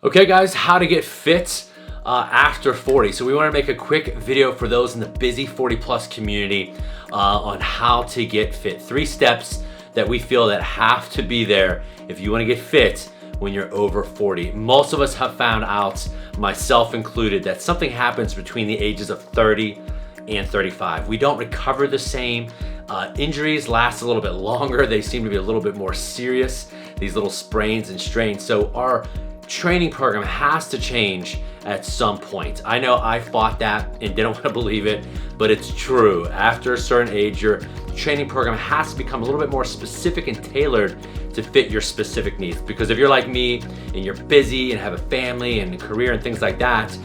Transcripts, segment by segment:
Okay guys, how to get fit after 40. So we want to make a quick video for those in the busy 40 plus community on how to get fit. 3 steps that we feel that have to be there if you want to get fit when you're over 40. Most of us have found out, myself included, that something happens between the ages of 30 and 35. We don't recover the same. Injuries last a little bit longer. They seem to be a little bit more serious, these little sprains and strains. So our training program has to change at some point. I know I fought that and didn't want to believe it, but it's true. After a certain age, your training program has to become a little bit more specific and tailored to fit your specific needs. Because if you're like me and you're busy and have a family and a career and things like that,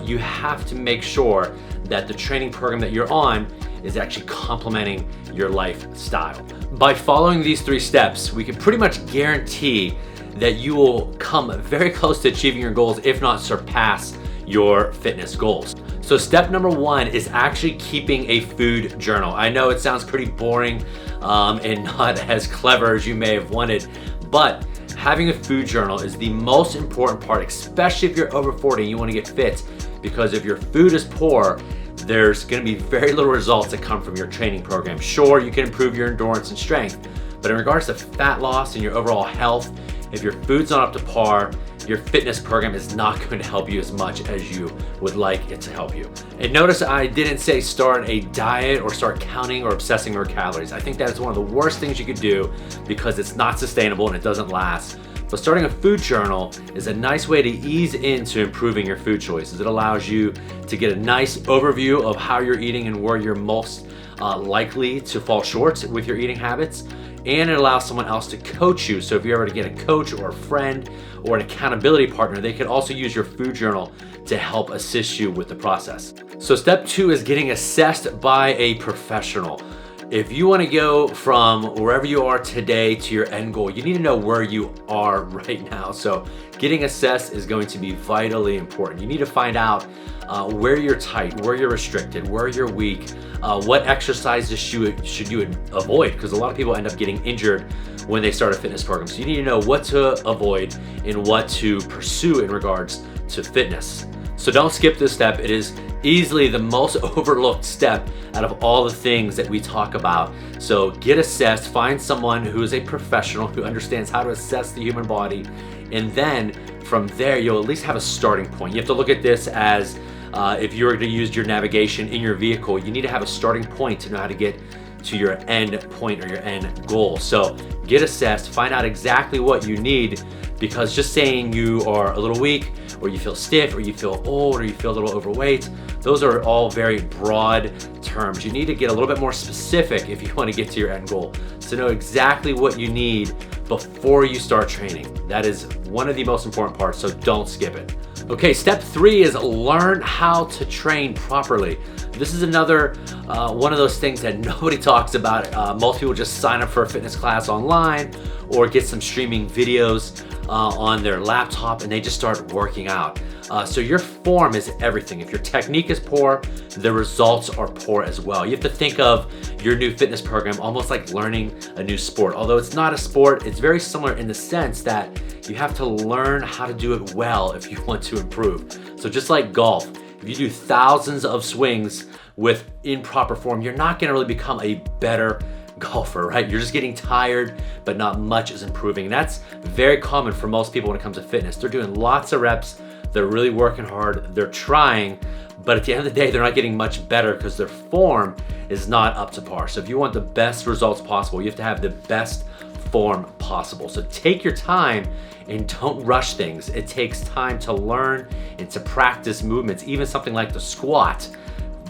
you have to make sure that the training program that you're on is actually complementing your lifestyle. By following these 3 steps, we can pretty much guarantee that you will come very close to achieving your goals, if not surpass your fitness goals. So step number 1 is actually keeping a food journal. I know it sounds pretty boring and not as clever as you may have wanted, but having a food journal is the most important part, especially if you're over 40 and you want to get fit, because if your food is poor, there's going to be very little results that come from your training program. Sure, you can improve your endurance and strength, but in regards to fat loss and your overall health, if your food's not up to par, your fitness program is not going to help you as much as you would like it to help you. And notice I didn't say start a diet or start counting or obsessing over calories. I think that is one of the worst things you could do because it's not sustainable and it doesn't last. But starting a food journal is a nice way to ease into improving your food choices. It allows you to get a nice overview of how you're eating and where you're most likely to fall short with your eating habits. And it allows someone else to coach you. So if you ever get a coach or a friend or an accountability partner, they could also use your food journal to help assist you with the process. So step 2 is getting assessed by a professional. If you want to go from wherever you are today to your end goal, you need to know where you are right now. So getting assessed is going to be vitally important. You need to find out where you're tight, where you're restricted, where you're weak, what exercises should you avoid, because a lot of people end up getting injured when they start a fitness program. So you need to know what to avoid and what to pursue in regards to fitness. So don't skip this step. It is easily the most overlooked step out of all the things that we talk about. So get assessed, find someone who is a professional who understands how to assess the human body, and then from there you'll at least have a starting point. You have to look at this as if you were to use your navigation in your vehicle, you need to have a starting point to know how to get to your end point or your end goal. So get assessed, find out exactly what you need, because just saying you are a little weak or you feel stiff or you feel old or you feel a little overweight, those are all very broad terms. You need to get a little bit more specific if you want to get to your end goal. So know exactly what you need before you start training. That is one of the most important parts, so don't skip it. Okay, step 3 is learn how to train properly. This is another one of those things that nobody talks about. Most people just sign up for a fitness class online or get some streaming videos on their laptop and they just start working out. So your form is everything. If your technique is poor, the results are poor as well. You have to think of your new fitness program almost like learning a new sport. Although it's not a sport, it's very similar in the sense that you have to learn how to do it well if you want to improve. So just like golf, if you do thousands of swings with improper form, you're not gonna really become a better golfer, right? You're just getting tired, but not much is improving. And that's very common for most people when it comes to fitness. They're doing lots of reps, they're really working hard, they're trying, but at the end of the day, they're not getting much better because their form is not up to par. So if you want the best results possible, you have to have the best form possible. So take your time and don't rush things. It takes time to learn and to practice movements. Even something like the squat,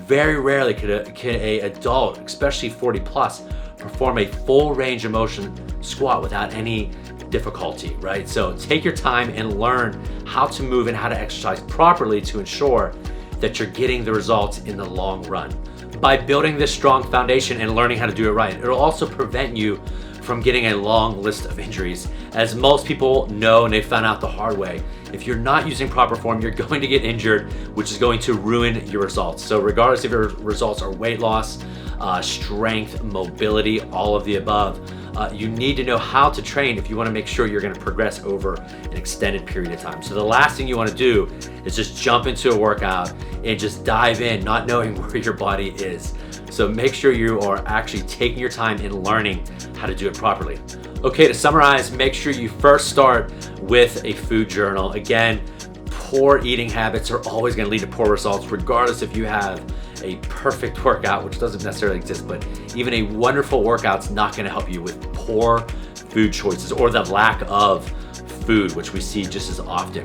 very rarely can a adult, especially 40 plus, perform a full range of motion squat without any difficulty, right? So take your time and learn how to move and how to exercise properly to ensure that you're getting the results in the long run. By building this strong foundation and learning how to do it right, it'll also prevent you from getting a long list of injuries. As most people know, and they found out the hard way, if you're not using proper form, you're going to get injured, which is going to ruin your results. So regardless if your results are weight loss, strength, mobility, all of the above, you need to know how to train if you want to make sure you're going to progress over an extended period of time. So the last thing you want to do is just jump into a workout and just dive in, not knowing where your body is. So make sure you are actually taking your time in learning how to do it properly. Okay, to summarize, make sure you first start with a food journal. Again, poor eating habits are always going to lead to poor results, regardless if you have a perfect workout, which doesn't necessarily exist, but even a wonderful workout's not going to help you with poor food choices or the lack of food, which we see just as often.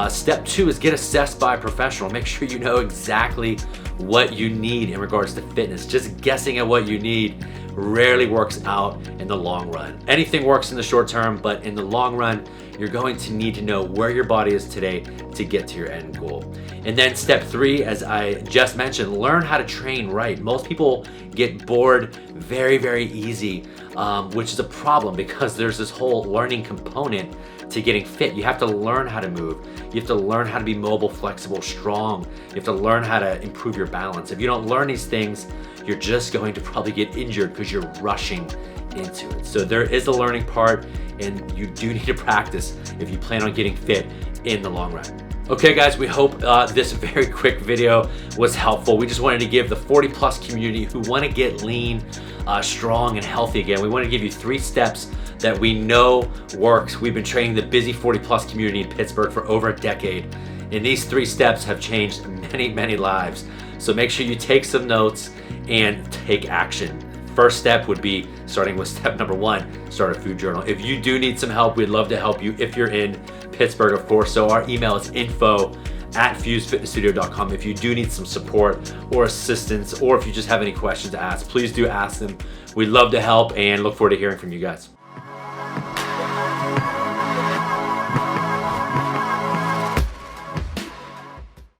Step 2 is get assessed by a professional. Make sure you know exactly what you need in regards to fitness. Just guessing at what you need rarely works out in the long run. Anything works in the short term, but in the long run, you're going to need to know where your body is today to get to your end goal. And then step 3, as I just mentioned, learn how to train right. Most people get bored very, very easy, which is a problem because there's this whole learning component to getting fit. You have to learn how to move. You have to learn how to be mobile, flexible, strong. You have to learn how to improve your balance. If you don't learn these things, you're just going to probably get injured because you're rushing into it. So there is a learning part, and you do need to practice if you plan on getting fit in the long run. Okay guys, we hope this very quick video was helpful. We just wanted to give the 40+ community who want to get lean, strong, and healthy again, we want to give you 3 steps that we know works. We've been training the busy 40+ community in Pittsburgh for over a decade, and these 3 steps have changed many, many lives. So make sure you take some notes and take action. First step would be starting with step number 1, start a food journal. If you do need some help, we'd love to help you if you're in Pittsburgh, of course. So our email is info@fusefitnessstudio.com. If you do need some support or assistance, or if you just have any questions to ask, please do ask them. We'd love to help and look forward to hearing from you guys.